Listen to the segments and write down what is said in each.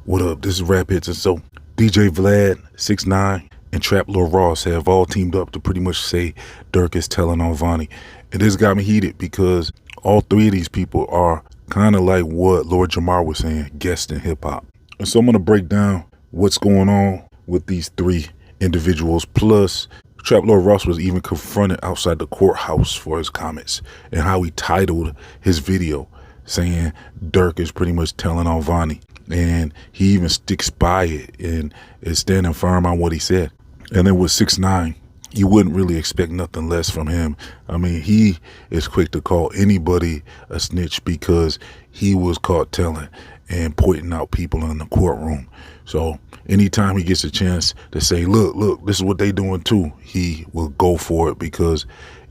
What up? This is Rap Hits. And so DjVlad, 6ix9ine, and Trap Lil Ross have all teamed up to pretty much say Durk is telling on Vonnie. And this got me heated because all three of these people are kind of like what Lord Jamar was saying, guests in hip hop. And so I'm going to break down what's going on with these three individuals. Plus, Trap Lil Ross was even confronted outside the courthouse for his comments and how he titled his video saying Durk is pretty much telling on Vonnie. And he even sticks by it and is standing firm on what he said. And then with 6ix9ine, you wouldn't really expect nothing less from him. I mean, he is quick to call anybody a snitch because he was caught telling and pointing out people in the courtroom. So anytime he gets a chance to say, look, this is what they doing too, he will go for it, because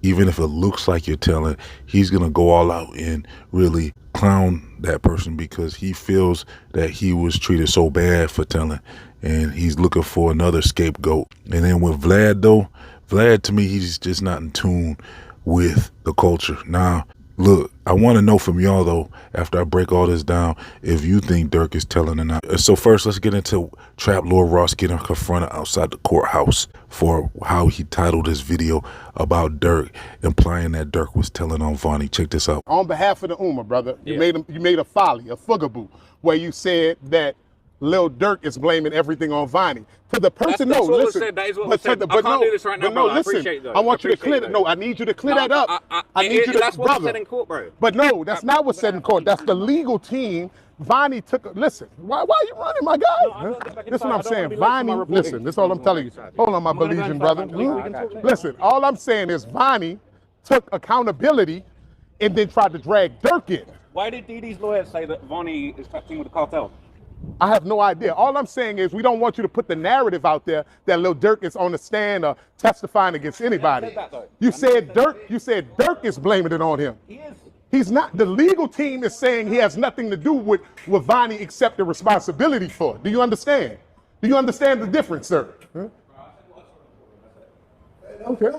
even if it looks like you're telling, he's going to go all out and really clown that person because he feels that he was treated so bad for telling, and he's looking for another scapegoat. And then with Vlad, though, Vlad, to me, he's just not in tune with the culture. Now, look, I want to know from y'all, though, after I break all this down, if you think Durk is telling or not. So first, let's get into Trap Lil Ross getting confronted outside the courthouse for how he titled his video about Durk, implying that Durk was telling on Vonnie. Check this out. On behalf of the Ummah, brother, you made a folly, a fugaboo, where you said that Lil Durk is blaming everything on Vonnie. To the person, that's no, listen. That is what was said. But I can't do this right now, no, brother. listen. I want you to clear that. No, I need you to clear that up. I need you to, that's what brother. said in court, bro. But no, that's not what's said in court. That's the legal team. Vonnie took. Listen, why are you running, my guy? This is what I'm saying. Vonnie, listen. This is all I'm telling you. Hold on, my Belizean brother. Listen, all I'm saying is Vonnie took accountability and then tried to drag Durk in. Why did DD's lawyers say that Vonnie is touching with the cartel? I have no idea. All I'm saying is we don't want you to put the narrative out there that Lil Durk is on the stand or testifying against anybody. You said Durk is blaming it on him. He is. He's not. The legal team is saying he has nothing to do with what Vonnie accepted responsibility for. Do you understand? Do you understand the difference, sir? Huh? Okay.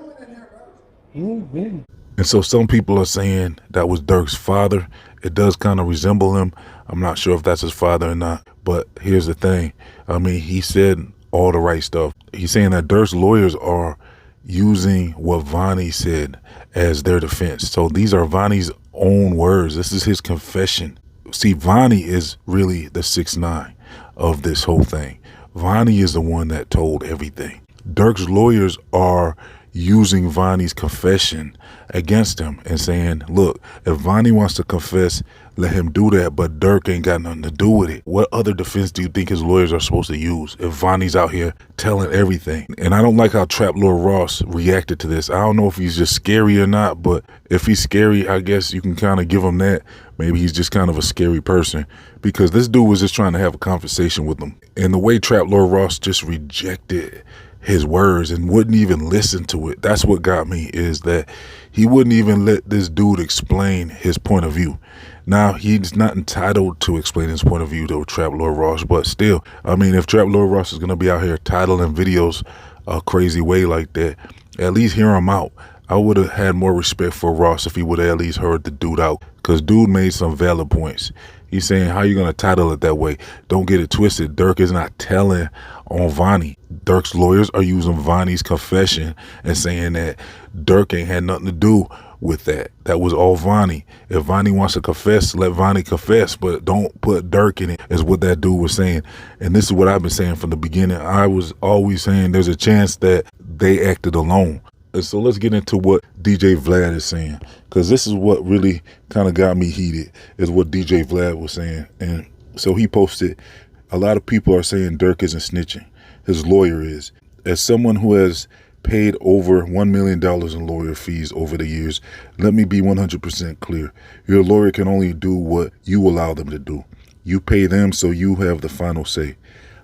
And so some people are saying that was Durk's father. It does kind of resemble him. I'm not sure if that's his father or not. But here's the thing. I mean, he said all the right stuff. He's saying that Durk's lawyers are using what Vonnie said as their defense. So these are Vonnie's own words. This is his confession. See, Vonnie is really the 6ix9ine of this whole thing. Vonnie is the one that told everything. Durk's lawyers are using Vonnie's confession against him and saying, look, if Vonnie wants to confess, let him do that, but Durk ain't got nothing to do with it. What other defense do you think his lawyers are supposed to use if Vonnie's out here telling everything? And I don't like how Trap Lil Ross reacted to this. I don't know if he's just scary or not, but if he's scary, I guess you can kind of give him that. Maybe he's just kind of a scary person, because this dude was just trying to have a conversation with him. And the way Trap Lil Ross just rejected his words and wouldn't even listen to it. That's what got me, is that he wouldn't even let this dude explain his point of view. Now, he's not entitled to explain his point of view to Trap Lil Ross, but still, I mean, if Trap Lil Ross is going to be out here titling videos a crazy way like that, at least hear him out. I would have had more respect for Ross if he would have at least heard the dude out, because dude made some valid points. He's saying, how you going to title it that way? Don't get it twisted. Durk is not telling on Vonnie. Durk's lawyers are using Vonnie's confession and saying that Durk ain't had nothing to do with that. That was all Vonnie. If Vonnie wants to confess, let Vonnie confess, but don't put Durk in it, is what that dude was saying. And this is what I've been saying from the beginning. I was always saying there's a chance that they acted alone. And so let's get into what DjVlad is saying, because this is what really kind of got me heated, is what DjVlad was saying. And so he posted, a lot of people are saying Durk isn't snitching. His lawyer is. As someone who has paid over $1 million in lawyer fees over the years, let me be 100% clear. Your lawyer can only do what you allow them to do. You pay them, so you have the final say.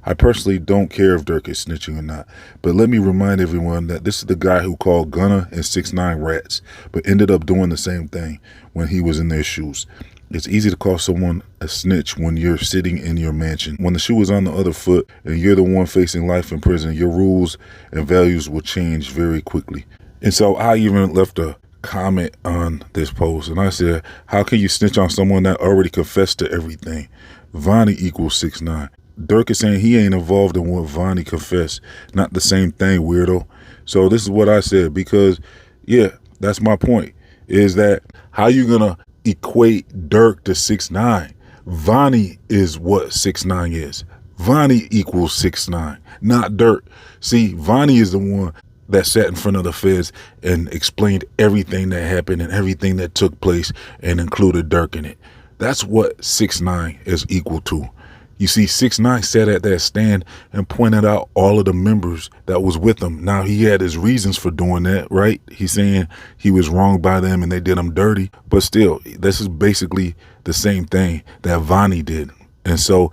I personally don't care if Durk is snitching or not, but let me remind everyone that this is the guy who called Gunna and 6ix9ine rats, but ended up doing the same thing when he was in their shoes. It's easy to call someone a snitch when you're sitting in your mansion. When the shoe is on the other foot and you're the one facing life in prison, your rules and values will change very quickly. And so I even left a comment on this post, and I said, how can you snitch on someone that already confessed to everything? Vonnie equals 6ix9ine. Durk is saying he ain't involved in what Vonnie confessed. Not the same thing, weirdo. So this is what I said, because, yeah, that's my point, is that how you gonna equate Durk to 6ix9ine? Vonnie is what 6ix9ine is. Vonnie equals 6ix9ine, not Durk. See, Vonnie is the one that sat in front of the feds and explained everything that happened and everything that took place and included Durk in it. That's what 6ix9ine is equal to. You see, 6ix9ine sat at that stand and pointed out all of the members that was with him. Now, he had his reasons for doing that, right? He's saying he was wronged by them and they did him dirty. But still, this is basically the same thing that Vonnie did. And so,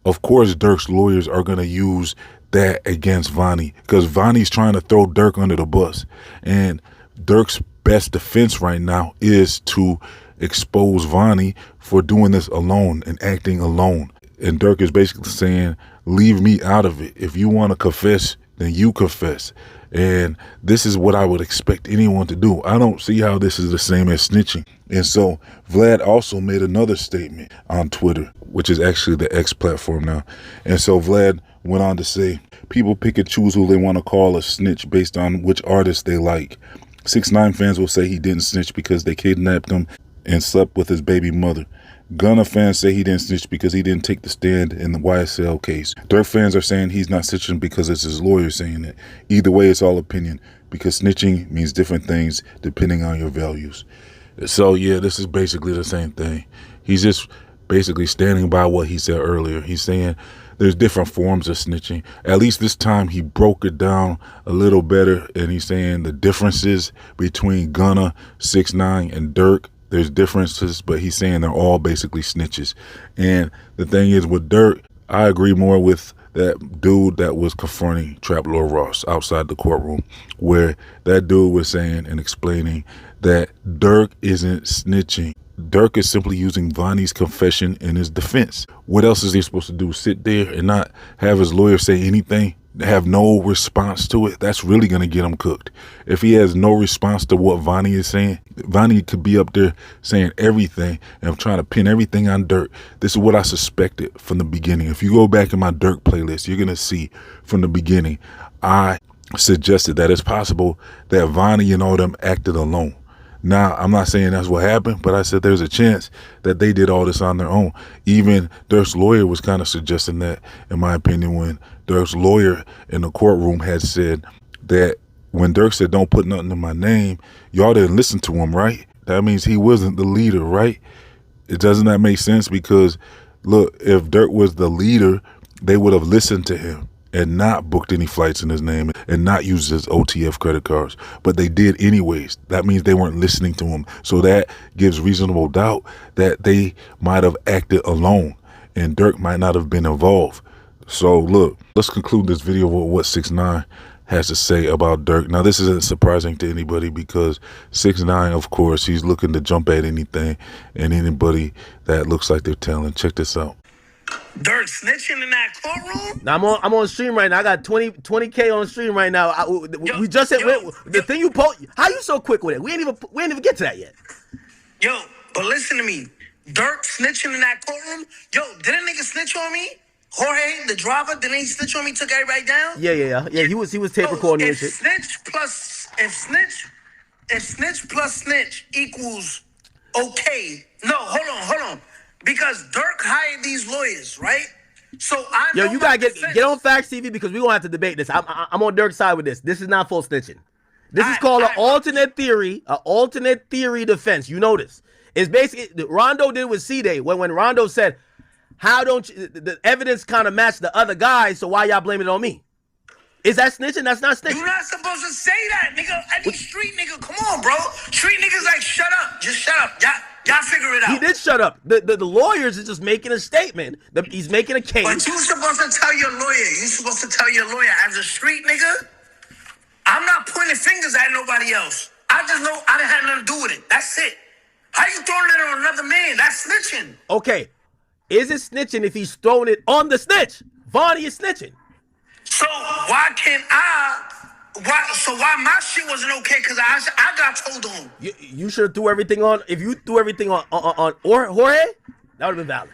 of course, Durk's lawyers are going to use that against Vonnie, because Vonnie's trying to throw Durk under the bus. And Durk's best defense right now is to expose Vonnie for doing this alone and acting alone. And Durk is basically saying, leave me out of it. If you want to confess, then you confess. And this is what I would expect anyone to do. I don't see how this is the same as snitching. And so Vlad also made another statement on Twitter, which is actually the X platform now. And so Vlad went on to say, people pick and choose who they want to call a snitch based on which artist they like. 6ix9ine fans will say he didn't snitch because they kidnapped him and slept with his baby mother. Gunna fans say he didn't snitch because he didn't take the stand in the YSL case. Durk fans are saying he's not snitching because it's his lawyer saying it. Either way, it's all opinion, because snitching means different things depending on your values. So yeah, this is basically the same thing. He's just basically standing by what he said earlier. He's saying there's different forms of snitching. At least this time he broke it down a little better, and he's saying the differences between Gunna, 6ix9ine, and Durk. There's differences, but he's saying they're all basically snitches. And the thing is, with Durk, I agree more with that dude that was confronting Trap Lord Ross outside the courtroom, where that dude was saying and explaining that Durk isn't snitching. Durk is simply using Vonnie's confession in his defense. What else is he supposed to do? Sit there and not have his lawyer say anything? Have no response to it? That's really going to get him cooked. If he has no response to what Vonnie is saying, Vonnie could be up there saying everything and trying to pin everything on Durk. This is what I suspected from the beginning. If you go back in my Durk playlist, you're going to see from the beginning, I suggested that it's possible that Vonnie and all them acted alone. Now, I'm not saying that's what happened, but I said there's a chance that they did all this on their own. Even Durk's lawyer was kind of suggesting that, in my opinion, when Durk's lawyer in the courtroom had said that when Durk said, don't put nothing in my name, y'all didn't listen to him, right? That means he wasn't the leader, right? Doesn't that make sense? Because, look, if Durk was the leader, they would have listened to him and not booked any flights in his name and not used his OTF credit cards. But they did anyways. That means they weren't listening to him. So that gives reasonable doubt that they might have acted alone and Durk might not have been involved. So look, let's conclude this video with what 6ix9ine has to say about Durk. Now, this isn't surprising to anybody because 6ix9ine, of course, he's looking to jump at anything and anybody that looks like they're telling. Check this out. Durk snitching in that courtroom? Now I'm on stream right now. I got 20K on stream right now. We just said the thing you post. How you so quick with it? We ain't even get to that yet. Yo, but listen to me. Durk snitching in that courtroom? Yo, did a nigga snitch on me? Jorge, the driver, didn't he snitch on me? Took everybody down? Yeah. He was tape recording and shit. If snitch plus snitch equals okay. No, hold on. Because Durk hired these lawyers, right? So I know. Yo, you gotta get on Facts TV because we gonna have to debate this. I'm on Durk's side with this. This is not full snitching. This is called an alternate theory defense. You know this. It's basically Rondo did with C-Day when Rondo said, "How don't you, the evidence kind of matched the other guys? So why y'all blaming it on me?" Is that snitching? That's not snitching. You're not supposed to say that, nigga. Any street nigga, come on, bro. Street niggas like shut up, just shut up. Y'all figure it out. He did shut up. The lawyers is just making a statement. He's making a case. But you supposed to tell your lawyer. You supposed to tell your lawyer as a street nigga. I'm not pointing fingers at nobody else. I just know I didn't have nothing to do with it. That's it. How you throwing it on another man? That's snitching. Okay. Is it snitching if he's throwing it on the snitch? Vonnie is snitching. So why can't why my shit wasn't okay? Because I got told on. You should have threw everything on. If you threw everything on Jorge, that would have been valid.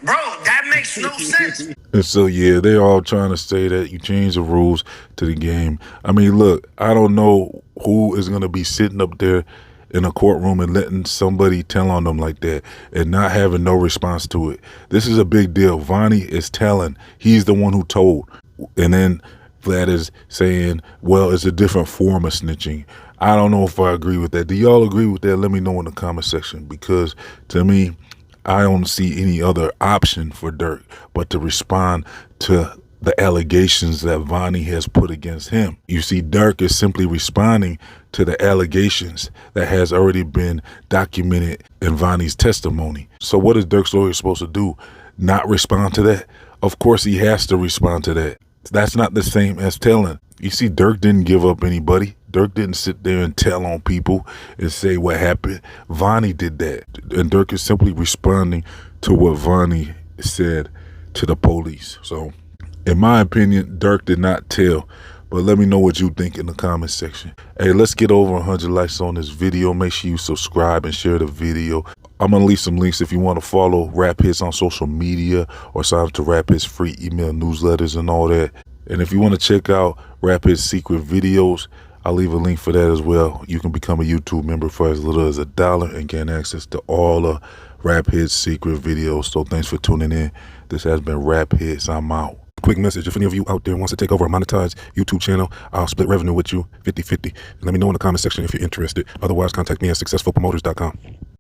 Bro, that makes no sense. And so, yeah, they're all trying to say that you change the rules to the game. I mean, look, I don't know who is going to be sitting up there in a courtroom and letting somebody tell on them like that and not having no response to it. This is a big deal. Vonnie is telling. He's the one who told. And then Vlad is saying, well, it's a different form of snitching. I don't know if I agree with that. Do y'all agree with that? Let me know in the comment section, because to me, I don't see any other option for Durk but to respond to the allegations that Vonnie has put against him. You see, Durk is simply responding to the allegations that has already been documented in Vonnie's testimony. So what is Durk's lawyer supposed to do? Not respond to that? Of course he has to respond to that. That's not the same as telling. You see, Durk didn't give up anybody. Durk didn't sit there and tell on people and say what happened. Vonnie did that. And Durk is simply responding to what Vonnie said to the police. So, in my opinion, Durk did not tell. But let me know what you think in the comment section. Hey, let's get over 100 likes on this video. Make sure you subscribe and share the video. I'm going to leave some links if you want to follow Rap HITZ on social media or sign up to Rap HITZ free email newsletters and all that. And if you want to check out Rap HITZ secret videos, I'll leave a link for that as well. You can become a YouTube member for as little as $1 and gain access to all the Rap HITZ secret videos. So thanks for tuning in. This has been Rap HITZ. I'm out. Quick message, if any of you out there wants to take over a monetized YouTube channel, I'll split revenue with you 50-50. Let me know in the comment section if you're interested. Otherwise, contact me at successfulpromoters.com.